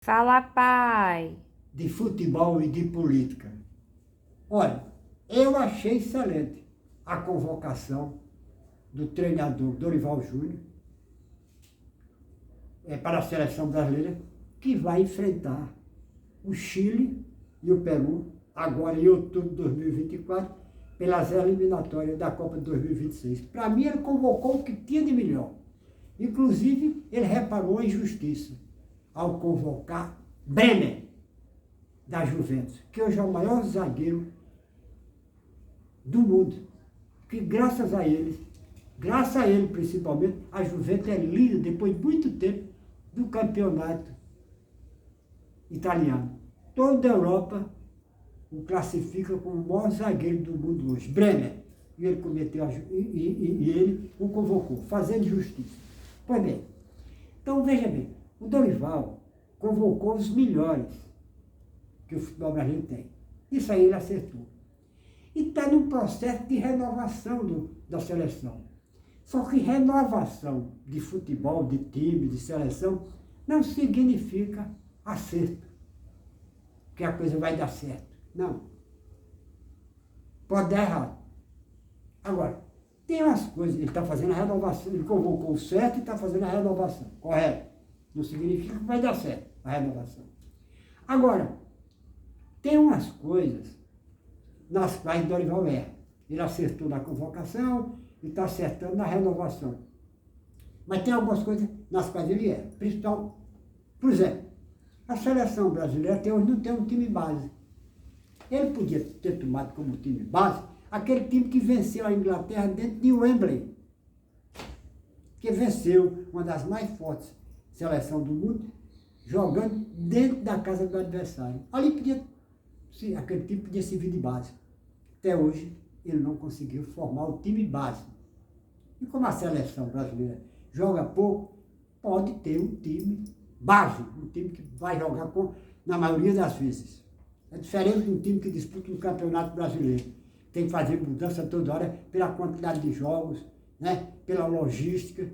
Fala, pai. De futebol e de política. Olha, eu achei excelente a convocação do treinador Dorival Júnior para a seleção brasileira, que vai enfrentar o Chile e o Peru, agora em outubro de 2024, pelas eliminatórias da Copa de 2026. Para mim, ele convocou o que tinha de melhor. Inclusive, ele reparou a injustiça ao convocar Bremer, da Juventus, que hoje é o maior zagueiro do mundo, que graças a ele principalmente, a Juventus é líder, depois de muito tempo, do campeonato italiano. Toda a Europa o classifica como o maior zagueiro do mundo hoje, Bremer. E ele ele o convocou, fazendo justiça. Pois bem, então veja bem, o Dorival convocou os melhores que o futebol brasileiro tem. Isso aí ele acertou. E está num processo de renovação da seleção. Só que renovação de futebol, de time, de seleção, não significa acerto, que a coisa vai dar certo. Não. Pode dar errado. Agora, tem umas coisas, ele está fazendo a renovação, ele convocou o certo e está fazendo a renovação, correto? Não significa que vai dar certo a renovação. Agora, tem umas coisas nas quais Dorival erra. Ele acertou na convocação e está acertando na renovação. Mas tem algumas coisas nas quais ele erra. Principal, por exemplo, a seleção brasileira até hoje não tem um time base. Ele podia ter tomado como time base aquele time que venceu a Inglaterra dentro de Wembley, que venceu uma das mais fortes seleções do mundo, jogando dentro da casa do adversário. Ali aquele time podia servir de base. Até hoje, ele não conseguiu formar o time base. E como a seleção brasileira joga pouco, pode ter um time base, um time que vai jogar na maioria das vezes. É diferente de um time que disputa um campeonato brasileiro. Tem que fazer mudança toda hora pela quantidade de jogos, né? Pela logística,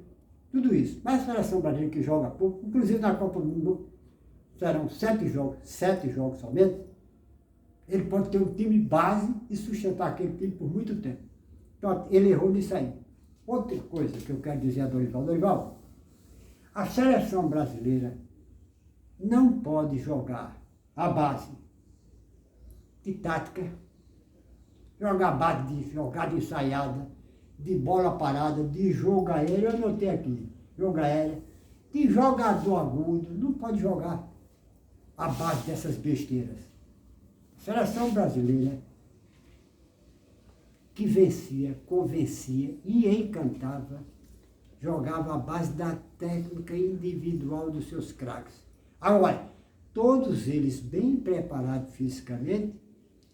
tudo isso. Mas a seleção brasileira que joga pouco, inclusive na Copa do Mundo, serão 7 jogos somente, ele pode ter um time base e sustentar aquele time por muito tempo. Então, ele errou nisso aí. Outra coisa que eu quero dizer a Dorival, a seleção brasileira não pode jogar a base de tática, jogar a base de jogada ensaiada, de bola parada, de jogo aéreo, eu anotei aqui, jogo aéreo, de jogador agudo, não pode jogar a base dessas besteiras. A seleção brasileira que vencia, convencia e encantava, jogava a base da técnica individual dos seus craques. Agora, todos eles bem preparados fisicamente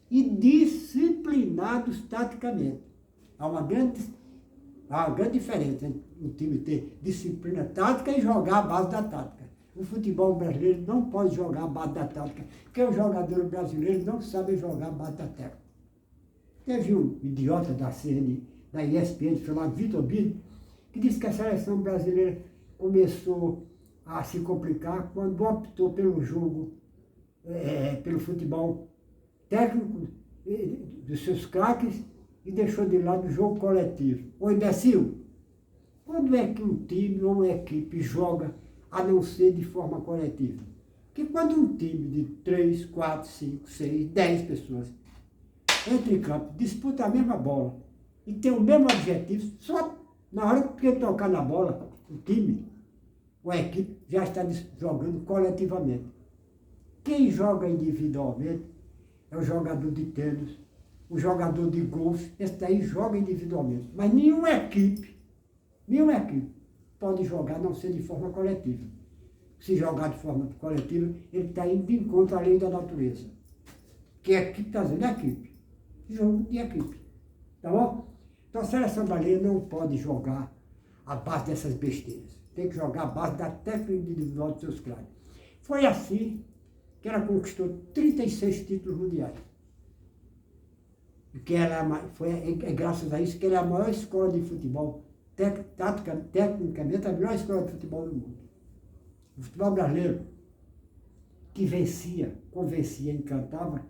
e disciplinados taticamente. Há uma grande diferença entre o time ter disciplina tática e jogar a base da tática. O futebol brasileiro não pode jogar a base da tática, porque os jogadores brasileiros não sabem jogar a base da técnica. Teve um idiota da ESPN, chamado Vitor Bini, que disse que a seleção brasileira começou a se complicar quando optou pelo jogo, pelo futebol técnico dos seus craques e deixou de lado o jogo coletivo. Ô imbecil, quando é que um time ou uma equipe joga a não ser de forma coletiva? Porque quando um time de 3, 4, 5, 6, 10 pessoas entra em campo, disputa a mesma bola e tem o mesmo objetivo, só na hora que ele tocar na bola, o time ou a equipe já está jogando coletivamente. Quem joga individualmente é o jogador de tênis, o jogador de golfe, esse daí joga individualmente. Mas nenhuma equipe pode jogar a não ser de forma coletiva. Se jogar de forma coletiva, ele está indo de encontro à lei da natureza. Que a equipe está dizendo, equipe. Jogo de equipe. Tá bom? Então a seleção brasileira não pode jogar a base dessas besteiras. Tem que jogar a base da técnica individual dos seus craques. Foi assim que ela conquistou 36 títulos mundiais. Que é graças a isso que ela é a maior escola de futebol, tecnicamente a melhor escola de futebol do mundo. O futebol brasileiro que vencia, convencia, encantava,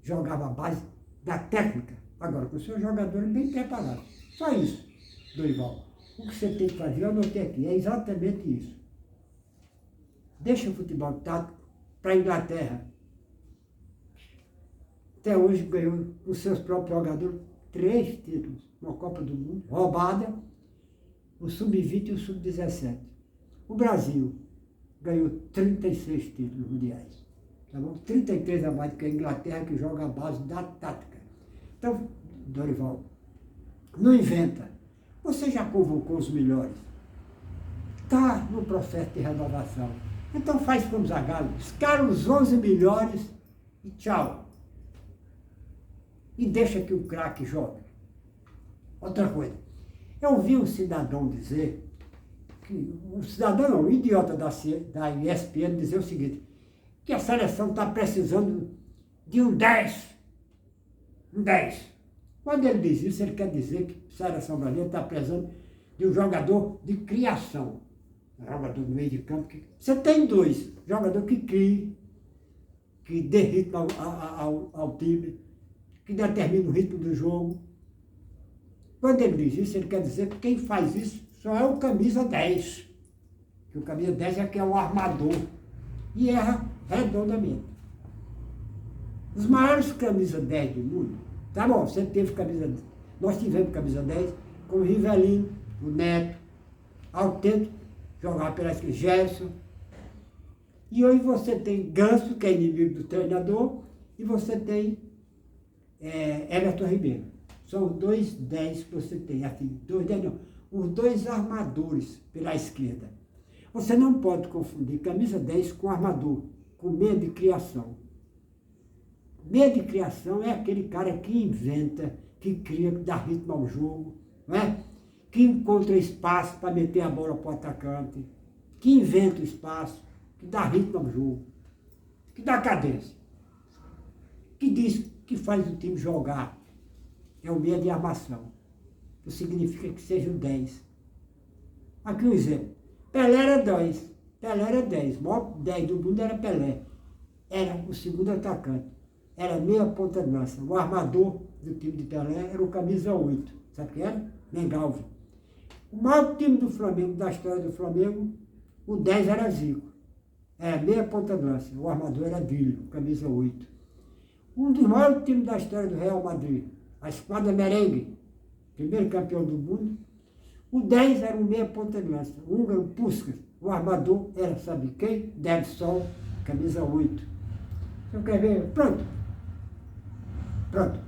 jogava a base da técnica. Agora, com os seus jogadores bem preparados. Só isso, Dorival. O que você tem que fazer, eu anotei aqui, é exatamente isso. Deixa o futebol tático para a Inglaterra. Até hoje ganhou os seus próprios jogadores 3 títulos. Uma Copa do Mundo, roubada, o Sub-20 e o Sub-17. O Brasil ganhou 36 títulos mundiais. Tá bom? 33 a mais do que a Inglaterra, que joga a base da tática. Então, Dorival, não inventa. Você já convocou os melhores. Está no processo de renovação. Então faz como o Zagallo. Escala os 11 melhores e tchau. E deixa que o craque jogue. Outra coisa. Eu ouvi um cidadão dizer, um cidadão não, um idiota da ESPN dizer o seguinte, que a seleção está precisando de um 10. Um 10. Quando ele diz isso, ele quer dizer que a seleção brasileira está precisando de um jogador de criação. Um jogador no meio de campo. Você tem 2. Jogador que crie, que dê ritmo ao time, que determine o ritmo do jogo. Quando ele diz isso, ele quer dizer que quem faz isso só é o camisa 10. Que o camisa 10 é que é o armador. E erra redondamente. Os maiores camisa 10 do mundo, tá bom, você teve camisa 10. Nós tivemos camisa 10 com o Rivelino, o Neto, Autêntico, jogava pela esquerda, Gerson. E hoje você tem Ganso, que é inimigo do treinador, e você tem Everton Ribeiro. São os 2 10 que você tem, assim, 2 10 não, os 2 armadores pela esquerda. Você não pode confundir camisa 10 com armador, com meio de criação. Meio de criação é aquele cara que inventa, que cria, que dá ritmo ao jogo, não é? Que encontra espaço para meter a bola para o atacante, que inventa o espaço, que dá ritmo ao jogo, que dá cadência, que diz que faz o time jogar. É o meio de armação. Isso significa que seja o 10. Aqui um exemplo. Pelé era 10. Pelé era 10. O maior 10 do mundo era Pelé. Era o segundo atacante. Era meia ponta de lança. O armador do time de Pelé era o camisa 8. Sabe o que era? Mengalvio. O maior time do Flamengo, da história do Flamengo, o 10 era Zico. Era meia ponta de lança. O armador era Dílio, camisa 8. Um dos maiores times da história do Real Madrid, a esquadra merengue, primeiro campeão do mundo, o 10 era o meia ponta de lança. O húngaro Puskás. O armador era, sabe quem? Del Sol, camisa 8. Você quer ver? Pronto. Pronto.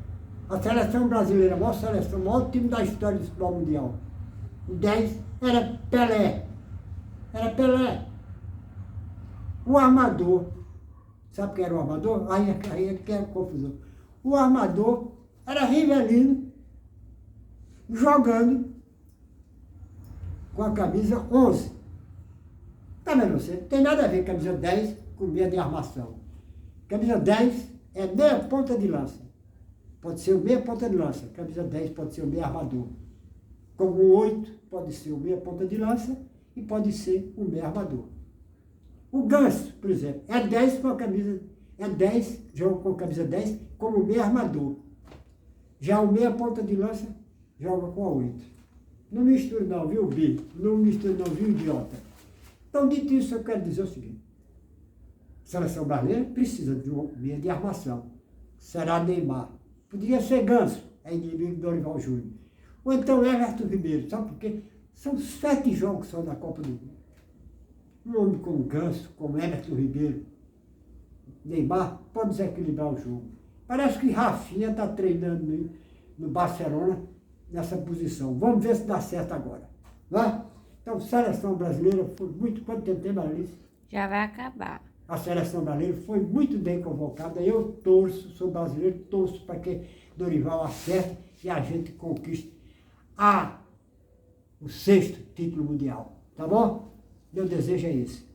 A seleção brasileira, a maior seleção, o maior time da história do futebol mundial. O 10 era Pelé. Era Pelé. O armador, sabe quem era o armador? Aí é que era confusão. O armador era Rivelino, jogando com a camisa 11. Tá vendo você? Não tem nada a ver camisa 10 com meia de armação. Camisa 10 é meia ponta de lança. Pode ser o meia ponta de lança. Camisa 10 pode ser o meia armador. Como o 8 pode ser o meia ponta de lança e pode ser o meia armador. O Ganso, por exemplo, é 10 com a camisa, é 10, joga com a camisa 10 como meia armador. Já o meia ponta de lança joga com a 8. Não misture não, viu, Bi? Não misture não, viu, idiota? Então, dito isso, eu quero dizer o seguinte. A seleção brasileira precisa de uma meia de armação. Será Neymar. Poderia ser Ganso, é inimigo do Dorival Júnior. Ou então Everton Ribeiro, sabe por quê? São 7 jogos só da Copa do Mundo. Um homem como Ganso, como Everton Ribeiro, Neymar, pode desequilibrar o jogo. Parece que Rafinha está treinando no Barcelona nessa posição. Vamos ver se dá certo agora. Não é? Então, seleção brasileira foi muito... Quanto tempo tem, Maralice? Já vai acabar. A seleção brasileira foi muito bem convocada. Eu torço, sou brasileiro, torço para que Dorival acerte e a gente conquiste o 6º título mundial. Tá bom? Meu desejo é esse.